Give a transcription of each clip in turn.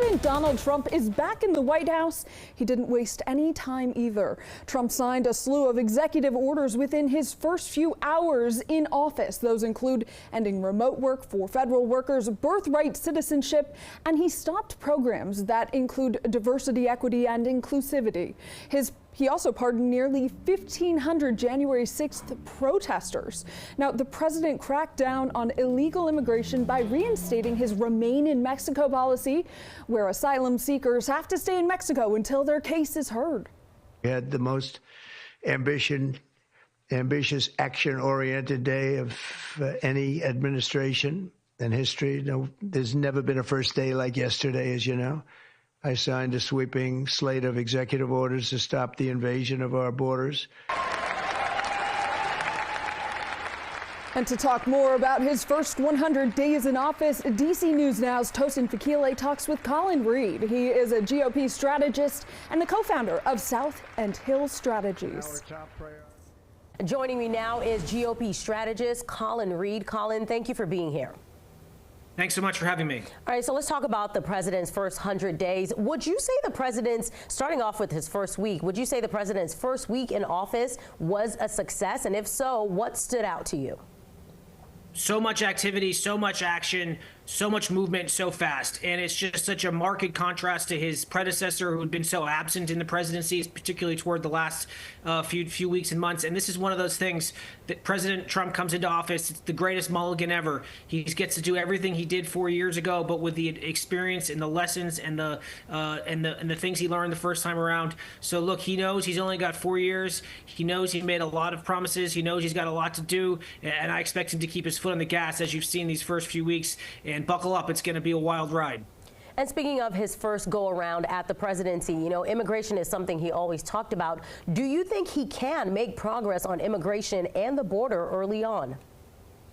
President Donald Trump is back in the White House. He didn't waste any time either. Trump signed a slew of executive orders within his first few hours in office. Those include ending remote work for federal workers, birthright citizenship, and he stopped programs that include diversity, equity, and inclusivity. He also pardoned nearly 1,500 January 6th protesters. Now, the president cracked down on illegal immigration by reinstating his Remain in Mexico policy, where asylum seekers have to stay in Mexico until their case is heard. We had the most ambitious, action-oriented day of any administration in history. No, there's never been a first day like yesterday, as you know. I signed a sweeping slate of executive orders to stop the invasion of our borders. And to talk more about his first 100 days in office, DC News Now's Tosin Fakile talks with Colin Reed. He is a GOP strategist and the co-founder of South and Hill Strategies. Joining me now is GOP strategist Colin Reed. Colin, thank you for being here. Thanks so much for having me. All right, so let's talk about the president's first 100 days. Would you say the president's, starting off with his first week, would you say the president's first week in office was a success? And if so, what stood out to you? So much activity, so much action, so much movement, so fast. And it's just such a marked contrast to his predecessor, who had been so absent in the presidency, particularly toward the last few weeks and months. And this is one of those things that President Trump comes into office. It's the greatest mulligan ever. He gets to do everything he did 4 years ago, but with the experience and the lessons and the things he learned the first time around. So look, he knows he's only got 4 years. He knows he made a lot of promises. He knows he's got a lot to do. And I expect him to keep his foot on the gas, as you've seen these first few weeks. And buckle up, it's going to be a wild ride. And speaking of his first go around at the presidency, you know, immigration is something he always talked about. Do you think he can make progress on immigration and the border early on?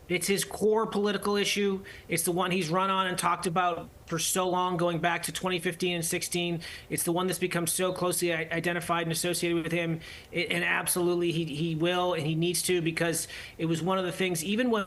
It's his core political issue. It's the one he's run on and talked about for so long, going back to 2015 and 16. It's the one that's become so closely identified and associated with him. And absolutely, he will and he needs to, because it was one of the things, even when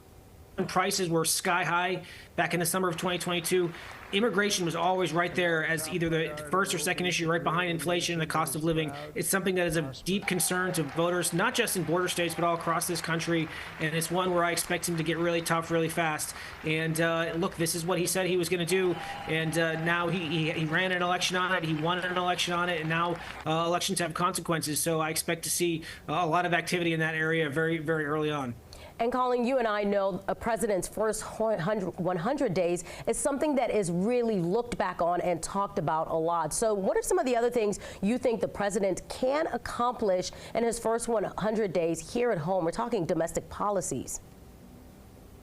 prices were sky high back in the summer of 2022, immigration was always right there as either the first or second issue, right behind inflation and the cost of living. It's something that is of deep concern to voters, not just in border states, but all across this country. And it's one where I expect him to get really tough, really fast. And look, this is what he said he was going to do. And now he ran an election on it. He won an election on it. And now elections have consequences. So I expect to see a lot of activity in that area very, very early on. And Colin, you and I know a president's first 100 days is something that is really looked back on and talked about a lot. So what are some of the other things you think the president can accomplish in his first 100 days here at home? We're talking domestic policies.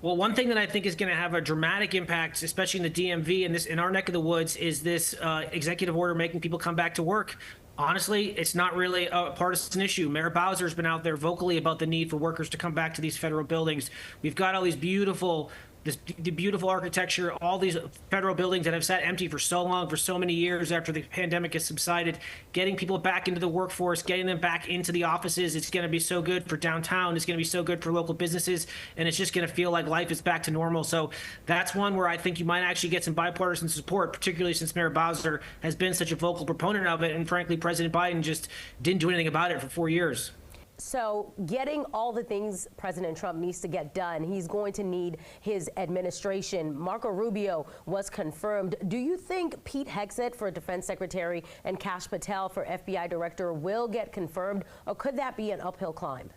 Well, one thing that I think is going to have a dramatic impact, especially in the DMV and in our neck of the woods, is this executive order making people come back to work. Honestly, it's not really a partisan issue. Mayor Bowser's been out there vocally about the need for workers to come back to these federal buildings. We've got all these the beautiful architecture, all these federal buildings that have sat empty for so long, for so many years after the pandemic has subsided. Getting people back into the workforce, getting them back into the offices, it's going to be so good for downtown. It's going to be so good for local businesses, and it's just going to feel like life is back to normal. So that's one where I think you might actually get some bipartisan support, particularly since Mayor Bowser has been such a vocal proponent of it, and frankly, President Biden just didn't do anything about it for 4 years. So getting all the things President Trump needs to get done, he's going to need his administration. Marco Rubio was confirmed. Do you think Pete Hegseth for Defense Secretary and Kash Patel for FBI Director will get confirmed, or could that be an uphill climb?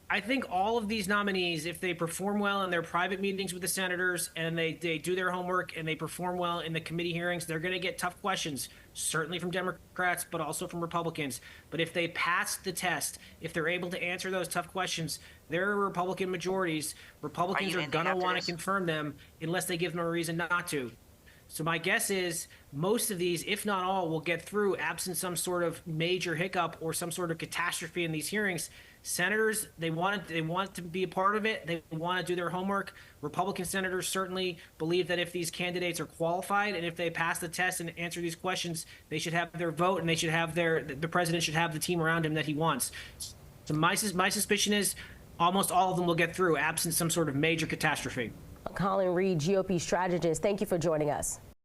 I think all of these nominees, if they perform well in their private meetings with the senators and they do their homework and they perform well in the committee hearings, they're going to get tough questions, certainly from Democrats, but also from Republicans. But if they pass the test, if they're able to answer those tough questions, there are Republican majorities. Republicans are going to want to confirm them unless they give them a reason not to. So my guess is most of these, if not all, will get through absent some sort of major hiccup or some sort of catastrophe in these hearings. Senators, they want to be a part of it. They want to do their homework. Republican senators certainly believe that if these candidates are qualified and if they pass the test and answer these questions, they should have their vote and they should have the president should have the team around him that he wants. So my suspicion is almost all of them will get through absent some sort of major catastrophe. Colin Reed, GOP strategist, thank you for joining us.